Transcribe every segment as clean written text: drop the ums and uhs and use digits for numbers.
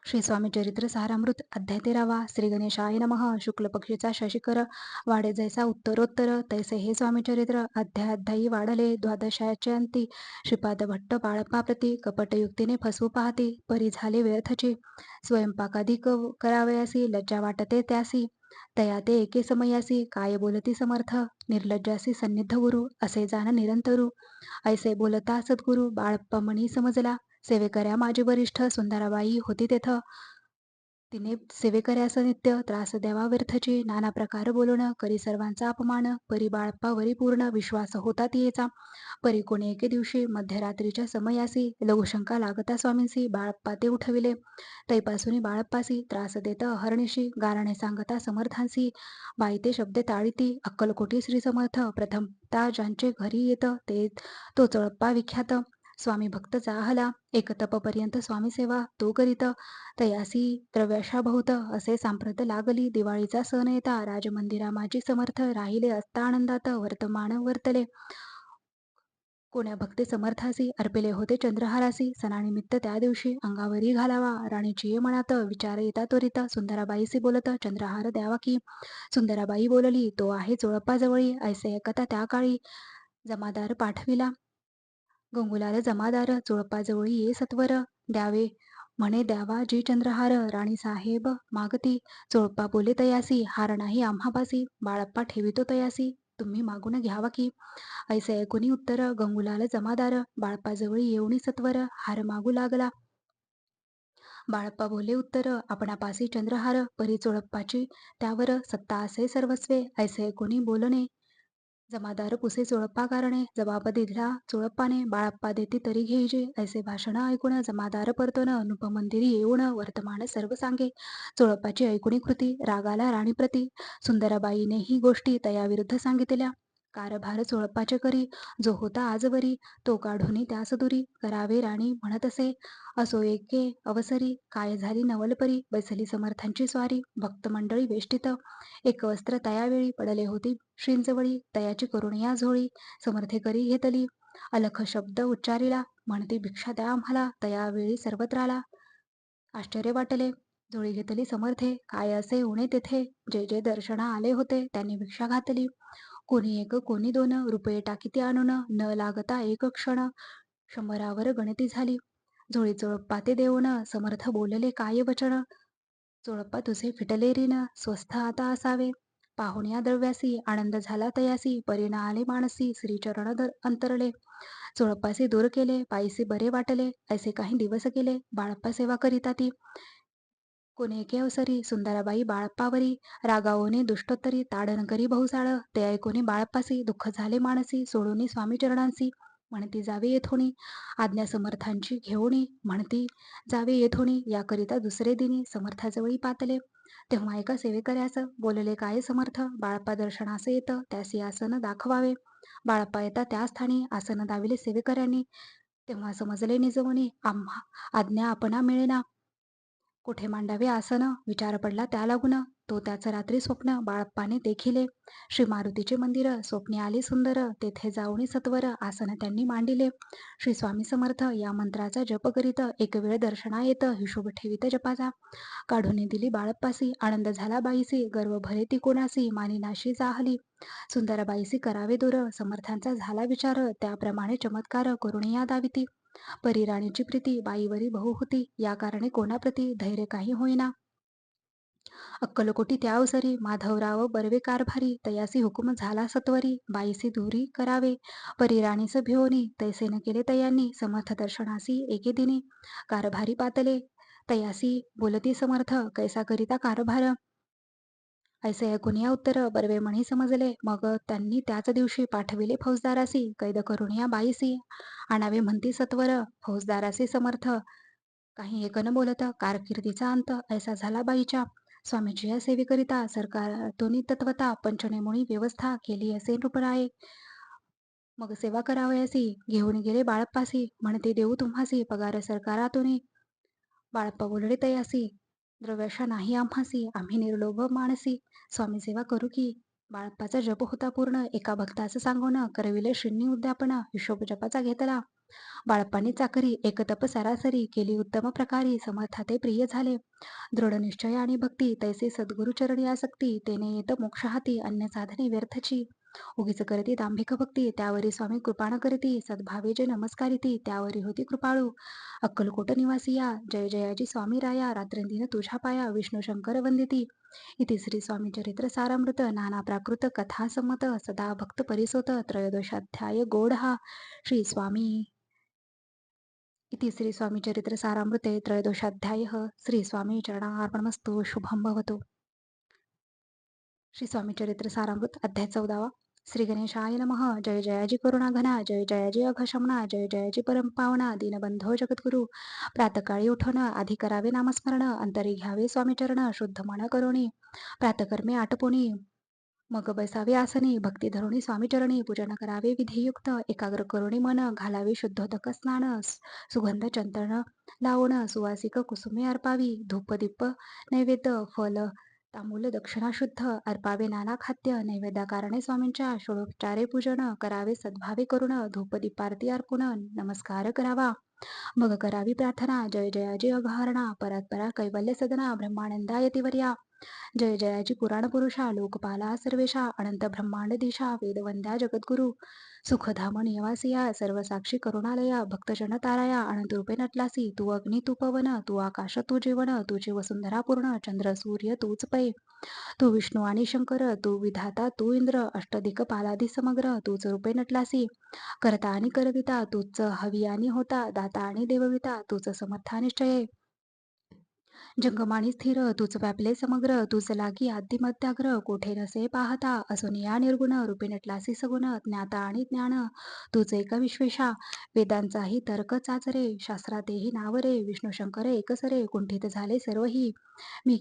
श्री स्वामी चरित्र सारामृत अध्याय 13वा. श्री गणेशाय नमः. शुक्ल पक्षीचा शशिकर वाढे जैसा उत्तरोत्तर तैसे हे स्वामी चरित्र अध्यायी वाढले. द्वादशाचे अंती श्रीपाद भट्ट बाळप्पा प्रती कपटयुक्तीने फसवू पाहती परी झाले व्यर्थची. स्वयंपाकाधिक करावयासी लज्जा वाटते त्यासी. तया ते एके समयासी काय बोलती समर्थ निर्लज्जासी सन्निध गुरु असे जाण निरंतरू. ऐसे बोलता सद्गुरु बाळप्पा मनी समजला. सेवेकऱ्या माझी वरिष्ठ सुंदराबाई होती तेथ. तिने सेवेकऱ्यास नित्य त्रास द्यावा व्यर्थची. नाना प्रकार बोलणं करी सर्वांचा अपमान. परी बाळप्पावरी पूर्ण विश्वास होता तियेचा. परी कोणी एके दिवशी मध्यरात्रीच्या समयासी लघुशंका लागता स्वामींसी बाळप्पा ते उठविले. तैपासून बाळप्पासी त्रास देत अहर्निशी गारणे सांगता समर्थांसी. बाई ते शब्दे टाळीती अक्कलकोटी श्री समर्थ प्रथमता ज्यांचे घरी येत ते तो चळप्पा विख्यात. स्वामी भक्त चाहला एक तपपर्यंत स्वामी सेवा तो करीत. तयासी द्रव्याशा बहुत असे सांप्रत लागली. दिवाळीचा सण येता राजमंदिरा माझी समर्थ राहिले असता आनंदात वर्तमान वर्तले. कोण्या भक्ते समर्थासी अर्पिले होते चंद्रहारासी. सणानिमित्त त्या दिवशी अंगावरी घालावा राणीची ये मनात विचार येता त्वरित. सुंदराबाईसी बोलत चंद्रहार द्यावा की. सुंदराबाई बोलली तो आहे चोळप्पाजवळी. ऐसे ऐकता त्या काळी जमादार पाठविला. गंगुलाल जमादार चोळप्पाजवळी ये सत्वर. द्यावे म्हणे द्यावा जी चंद्रहार राणी साहेब मागती. चोळप्पा बोले तयासी हार नाही आम्हापासी. बाळप्पा ठेवितो तयासी तुम्ही मागून घ्यावा की. ऐसे ऐकुनी उत्तर गंगुलाल जमादार बाळप्पाजवळी येऊनी सत्वर हार मागू लागला. बाळप्पा बोले उत्तर आपणापासी चंद्रहार परी चोळप्पाची त्यावर सत्ता असे सर्वस्वे. ऐसे ऐकुनी बोलणे जमादार पुसे चोळप्पा कारणे. जबाब दिला चोळप्पाने बाळप्पा देती तरी घेईजे. ऐसे भाषण ऐकून जमादार परतोन नृपमंदिरी येऊन वर्तमान सर्व सांगे. चोळप्पाची ऐकुनी कृती रागाला राणीप्रती. सुंदराबाईने ही गोष्टी तयाविरुद्ध सांगितल्या. कारभार चोळप्पाचे करी जो होता आजवरी तो काढूनी त्यास दुरी. करावे राणी म्हणतसे असो एके अवसरी. काय झाली नवलपरी बैसली समर्थांची स्वारी. भक्त मंडळी वेष्टित एक वस्त्र तयावेळी पडले होती श्रींजवळी. तयाची करुणिया झोळी समर्थे करी घेतली. अलख शब्द उच्चारिला म्हणती भिक्षा द्या आम्हाला. तयावेळी सर्वत्राला आश्चर्य वाटले. झोळी घेतली समर्थे काय असे उणे तेथे. जे जे दर्शना आले होते त्यांनी भिक्षा घातली. कोणी एक कोणी दोन रुपये टाकीती आणून न लागता एक क्षण. 100वर गणती झाली. झोळी चोळप्पा ते देऊन समर्थ बोलले काय वचन. चोळप्पा तुझे फिटले ऋण स्वस्थ आता असावे. पाहुण या द्रव्यासी आनंद झाला तयासी. परीना आले मानसी श्रीचरण अंतरले. चोळप्पासी दूर केले पायसी बरे वाटले. ऐसे काही दिवस गेले बाळप्पा सेवा करिता ती. कोणी एके अवसरी सुंदराबाई बाळप्पावरी रागावोने दुष्टोत्तरी ताडण करी बहुसाळ. ते ऐकोनी बाळप्पासी दुःख झाले मानसी सोडूनी स्वामी चरणांसी. म्हणती जावे येथोनी आज्ञा समर्थांची घेऊनी. म्हणती जावे येथोनी याकरिता दुसरे दिनी समर्थाजवळी पातले. तेव्हा एका सेवेकऱ्यास बोलले काय समर्थ बाळप्पा दर्शनास येत त्यासी आसन दाखवावे. बाळप्पा येता त्या स्थानी आसन दाविले सेवेकऱ्यांनी. तेव्हा समजले निजवणी आम्हा आज्ञा आपणा मिळेना. कुठे मांडावे आसन विचार पडला त्या लागून. तो त्याच रात्री स्वप्न बाळप्पाने देखिले. श्री मारुतीचे मंदिर स्वप्ने आले सुंदर. तेथे जाऊनी सत्वर आसन त्यांनी मांडिले. श्री स्वामी समर्थ या मंत्राचा जप करीत एक वेळ दर्शना येत हिशोब ठेवीत जपाचा. काढून दिली बाळप्पासी आनंद झाला बाईसी. गर्व भरे ती कोणासी मानिनाशी जाहली. सुंदराबाईसी करावे दूर समर्थांचा झाला विचार. त्याप्रमाणे चमत्कार करुणिया दाविती. परीराणीची प्रीती बाईवरी बहु होती. या कारणे कोणाप्रती धैर्य काही होईना. अक्कलकोटी त्या अवसरी माधवराव बर्वे कारभारी. तयासी हुकुम झाला सत्वरी बाईसी दूरी करावे. परीराणीस भिवोनी तैसे न केले तयांनी. समर्थ दर्शनासी एके दिनी कारभारी पातले. तयासी बोलती समर्थ कैसा करिता कारभार. ऐसे ऐकून या उत्तर बर्वे म्हणी समजले. मग त्यांनी त्याच दिवशी पाठविले फौजदारासी कैद करून या बाईसी आणावे म्हणती सत्वर. फौजदारासी समर्थ काही एक न बोलत कारकिर्दीचा अंत ऐसा झाला बाईच्या. स्वामीची या सेवेकरिता सरकारतून तत्वता पंचनेमुळी व्यवस्था केली असे नृपराये. मग सेवा करावयासी घेऊन गेले बाळप्पासी. म्हणते देऊ तुम्हासी पगार सरकारातून. बाळप्पा बोलले तयासी द्रव्याशा नाही आम्हासी. आम्ही निर्लोभ मानसी स्वामी सेवा करू की. बाळप्पाचा जप होता पूर्ण. एका भक्तास सांगून करविले श्रींनी उद्यापन. हिशोब जपाचा घेतला. बाळप्पांनी चाकरी, एकतप सरासरी, केली उत्तम प्रकारे, समर्था ते प्रिय झाले. दृढ निश्चय आणि भक्ती, तैसे सद्गुरुचरणी आसक्ती, तेने येत मोक्ष हाती, अन्य साधने व्यर्थची. उगीच करती दांभिक भक्ती, त्यावरी स्वामी कृपा न करती, सद्भावे जे नमस्कारिती, त्यावरी होती कृपाळू. अक्कलकोट निवासिया, जय जयाजी स्वामी राया, रात्रंदिन तुझ्या पाया, विष्णू शंकर वंदिती. इति श्री स्वामी चरित्र सारामृत, नाना प्राकृत कथा संमत, सदा भक्त परिसोत, त्रयोदशाध्याय गोढा. श्री स्वामी इति श्री स्वामी चरित्र सारामृते त्रयोदशाध्यायः. श्री स्वामी चरणार्पणमस्तु. शुभं भवतु. श्री स्वामी चरित्र सारामृत अध्याय 14वा. श्री गणेशाय नमः. जय जयाजी करुणाघना, जय जयाजी अघशमना, जय जयाजी परमपावना, दीनबंधो जगद्गुरु. प्रातकाळी उठून आधी करावे नामस्मरण, अंतरी घ्यावे स्वामी चरण, शुद्ध मन करुणी. प्रातकर्मे आटपुनी, मग बैसावे आसनी, भक्ती धरुणी स्वामी चरणी, पूजन करावे विधियुक्त, एकाग्र करुणी मन, घालावे शुद्धोदक स्नान, सुगंध चंदन लावून, सुवासिक कुसुमे अर्पावी, धूप दीप नैवेद्य फल तांबूल दक्षिणा शुद्ध अर्पावे, नाना खाद्य नैवेद्याकारणे स्वामींच्या, षोडोपचारे पूजन करावे सद्भावे करून, धूप दीपारती अर्पून नमस्कार करावा. मग करावी प्रार्थना, जय जयाजी अघहरणा, परात्परा कैवल्य सदना, ब्रह्मानंदा यतिवर्या. जय जयाजी पुराण पुरुषा, लोकपाला सर्वेशा, अनंत ब्रह्मांड दिशा, वेदवंद्या जगद्गुरु. सुखधाम निवासिया, सर्वसाक्षी करुणालया, भक्तजन ताराया, अनंत रूपे नटलासी, तू अग्नी तू पवन, तू आकाश तू जीवन, तुझी वसुंधरा पूर्ण, चंद्र सूर्य तूच पै. तू विष्णू आणि शंकर, तू विधाता तू इंद्र, अष्टदिक पालादी समग्र, तूच रूपे नटलासी. करता आणि करविता, तूच हवी आणि होता, दाता आणि देवविता, तूच समर्था निश्चये. जंगमाणी स्थिर, तूच व्यापले समग्र, तूच लागी आद्य मध्याग्र, कोठे नसे पाहता, असून या निर्गुण, रूपे नटलासी सगुण, ज्ञाता आणि ज्ञान, तूच एक विश्वेशा. वेदांचाही तर्क चाचरे, शास्त्रातेही नावरे, विष्णू शंकर एकसरे, कुंठित झाले सर्वही. मी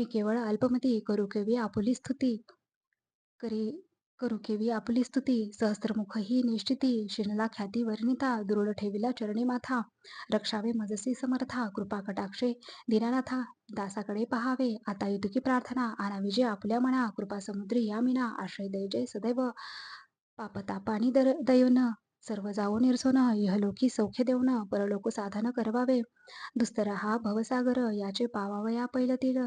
केवळ अल्पमती, करू केवी आपुली स्तुती, करी करू केवी आपली स्तुती, सहस्त्रमुख ही निश्चिती, शिनला ख्याती वर्णिता, दृढ ठेविला चरणी माथा, रक्षावे मजसी समर्था, कृपा कटाक्षे दीनानाथा. दासाकडे पहावे आता इतुकी प्रार्थना, आणावी जे आपल्या मना, कृपा समुद्री या मीना, आश्रय दय जय सदैव, पापतापानी दयन, सर्व जाओ निरसोन, इहलोकी सौख्य देऊन, परलोक साधन करवावे. दुस्तर हा भवसागर, याचे पावावया पैलतील,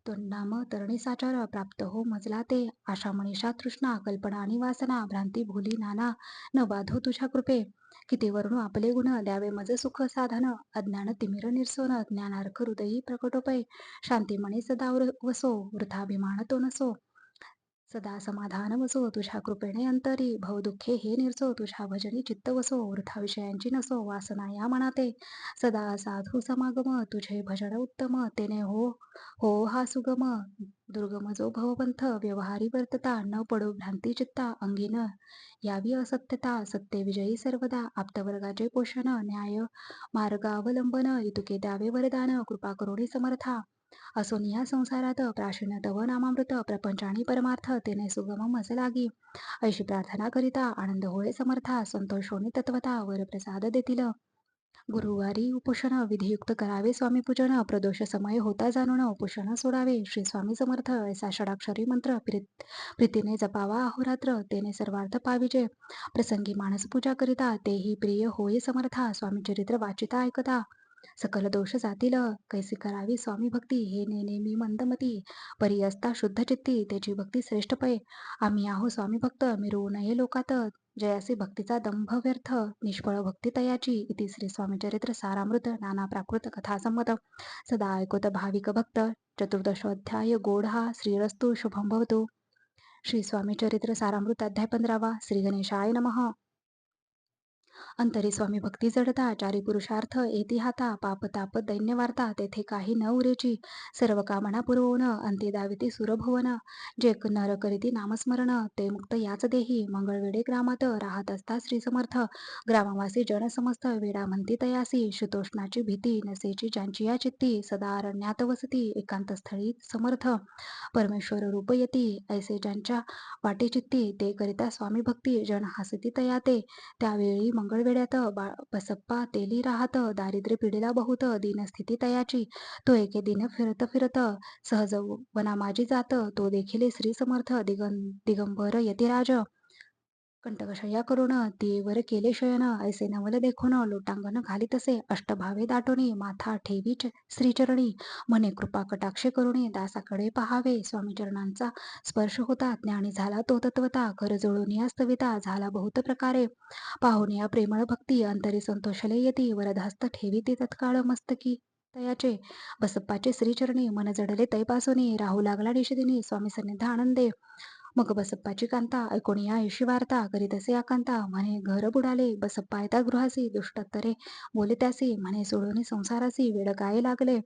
तोंडाम तरणी साचार, प्राप्त हो मजला ते, आशा मनीषा तृष्णा, कल्पना आणि वासना, भ्रांती भूली नाना, न बाधो तुझ्या कृपे. किती वर्णू आपले गुण, द्यावे मज सुख साधन, अज्ञान तिमिर निरसोन, ज्ञानार्क हृदयी प्रकटोपय, शांती मणी सदा वसो, वृथाभिमान तो नसो. सदा समाधान वसो, तुझ्या कृपेने अंतरी, भवदुःखे हे निरसो, तुझ्या भजनी चित्त वसो, वृथा विषयांची नसो, वासना या मनाते, सदा साधू समागम, तुझे भजन उत्तम, तेने हो हो हा सुगम. दुर्गम जो भवपंथ, व्यवहारी वर्तता, न पडो भ्रांती चित्ता, अंगी न यावी असत्यता, सत्य विजयी सर्वदा, आप्तवर्गाचे पोषण, न्याय मार्गावलंबन, इतुके द्यावे वरदान, कृपा करुणी समर्था. असून या संसारात प्राशन तव नामामृत, प्रपंच आणि परमार्थ, तेने सुगम मज लागी. ऐशी प्रार्थना करिता, आनंद होय समर्था, संतोष होणे तत्वता, वर प्रसाद देतील. गुरुवारी उपोषण विधियुक्त करावे स्वामी पूजन, प्रदोष समय होता जाणून उपोषण सोडावे. श्री स्वामी समर्थ ऐसा षडाक्षरी मंत्र प्रीतीने जपावा अहोरात्र, तेने सर्वार्थ पाविजे. प्रसंगी मानस पूजा करिता, तेही प्रिय होय समर्था, स्वामी चरित्र वाचिता ऐकता, सकल दोष जातील. कैसी करावी स्वामी भक्ती, हे नेमी मंदमती, परी असता शुद्ध चित्ती, त्याची भक्ती श्रेष्ठ पै. आम्ही आहो स्वामी भक्त, मिरवू नये लोकात, जयासी भक्तीचा दंभ व्यर्थ, निष्फळ भक्ती तयाची. इति श्री स्वामी चरित्र सारामृत, नाना प्राकृत कथा संमत, सदा ऐकोत भाविक भक्त. चतुर्दशोध्याय गोढा. श्रीरस्तु. शुभं भवतु. श्री स्वामी चरित्र सारामृत अध्याय 15वा. श्री गणेशाय नमः. अंतरी स्वामी भक्ती जडता, चारी पुरुषार्थ येती हाता, पाप ताप दैन्य वार्ता, तेथे काही न उरेची, सर्व कामना पुरवून, अंती दाविती सुरभुवन. जे नर करीती नामस्मरण, ते मुक्त याच देही. मंगळवेढे ग्रामात राहत असता श्री समर्थ, ग्रामवासी जन समस्त वेडा म्हणती तयासी, शीतोष्णाची भीती नसेची ज्यांची या चित्ती, सदा अरण्यात वसती, एकांत स्थळी समर्थ, परमेश्वर रूप येती, ऐसे ज्यांच्या वाटे चित्ती, ते करिता स्वामी भक्ती, जन हसती तयाते. त्यावेळी मंगळवेढ्यात बसप्पा तेली राहत, दारिद्र्य पिढीला बहुत, दीनस्थिती तयाची. तो एके दिन फिरत फिरत सहज वनामाजी जात, तो देखिले श्री समर्थ, दिगंबर यतिराज. कंटकशय्या करून देवर केले शयन ऐसे नवल देखून लोटांगण घाली तसे अष्टभावे दाटोनी माथा ठेवी श्रीचरणी म्हणे कृपा कटाक्षे करुणी दासाकडे पहावे स्वामी चरणांचा स्पर्श होता ज्ञानी झाला तो तत्वता कर जोडून या स्तविता झाला बहुत प्रकारे पाहून या प्रेमळ भक्ती अंतरी संतोषले येती वरदहस्त ठेवी ती तत्काळ मस्तकी तयाचे बसप्पाचे श्रीचरणी मन जडले तैपासोनी राहू लागला निषदिनी स्वामी सन्निध आनंदे मग बसप्पाची कांता ऐकून या ऐशी वार्ता करीत असे आकांता म्हणे घर बुडाले बसप्पा येता गृहासी दुष्टत्तरे बोले त्यासी म्हणे सोडून संसारासी वेळ काय लागले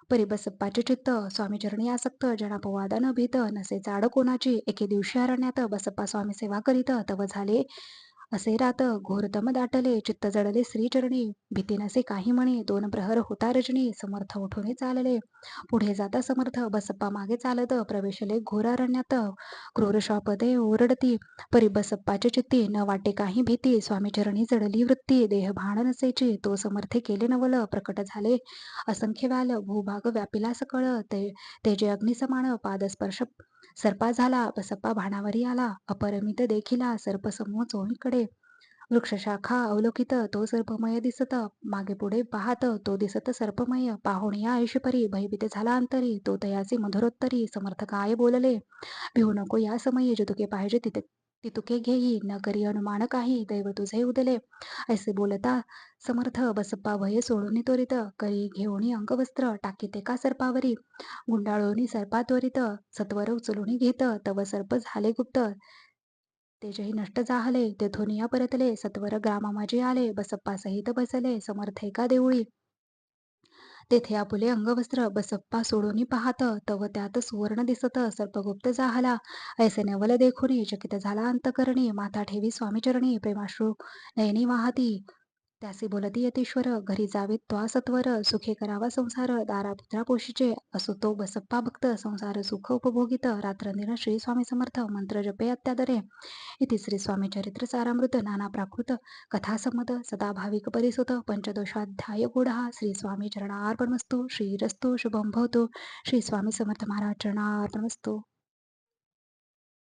परी बसप्पाचे चित्त स्वामीचरणी आसक्त जनापवादा न भीत नसे चाड कोणाची एके दिवशी अरण्यात बसप्पा स्वामी सेवा करीत तव झाले असे रात घोरतम दाटले चित्त जडले श्रीचरणी भीती नसे काही म्हणे दोन प्रहर होता रजनी समर्थ उठून चालले पुढे जाता समर्थ बसप्पा मागे चालत प्रवेशले घोर अरण्यात क्रूर शापदे ओरडती परी बसप्पाच्या चित्ती न वाटे काही भीती स्वामीचरणी जडली वृत्ती देह भाण नसेची तो समर्थे केले नवल प्रकट झाले असंख्य व्याल भूभाग व्यापिला सकळ ते जे अग्निसमान पादस्पर्श सर्पा झाला बसप्पा भाणावरी आला अपरिमित देखिला सर्पसमूह चोहीकडे वृक्षशाखा अवलोकित तो सर्पमय दिसत मागे पुढे पाहत तो दिसत सर्पमय पाहुण या ऐशीपरी भयभीत झाला अंतरी तो तयाचे मधुरोत्तरी समर्थ काय बोलले भिवू नको या समयी जे पाहिजे तिथे तितुके घेई न करी अनुमान काही दैव तुझे उदले ऐसे बोलता समर्थ बसप्पा भय सोडून त्वरित करी घेऊन अंगवस्त्र टाकीते का सर्पावरी गुंडाळून सर्पा त्वरित सत्वर उचलून घेत तव सर्प झाले गुप्त तेजही नष्ट जाहले तेथून या परतले सत्वर ग्रामामाजी आले बसप्पा सहित बसले समर्थ एका देऊळी तेथे आपुले अंगवस्त्र बसप्पा सोडून पाहत तव त्यात सुवर्ण दिसत सर्पगुप्त जाहला ऐसे नवल देखुनी चकित झाला अंतकरणी माथा ठेवी स्वामीचरणी प्रेमाश्रू नयनी वाहती त्यासी बोलती यतीश्वर घरी जावे त्वा सत्वर सुखे करावा संसार दारापुत्रा पोशीचे असो तो बसप्पा भक्त संसार सुख उपभोगित रात्रंदिन श्री स्वामी समर्थ मंत्र जपे अत्यादरे इति श्री स्वामी चरित्र सारामृत नाना प्राकृत कथासमत सदा भाविक परिसुत पंचदशाध्याय गुढा श्री स्वामी चरणार्पणमस्तु श्रीरस्तु शुभम भवतु श्री स्वामी समर्थ महाराज चरणार्पणमस्तु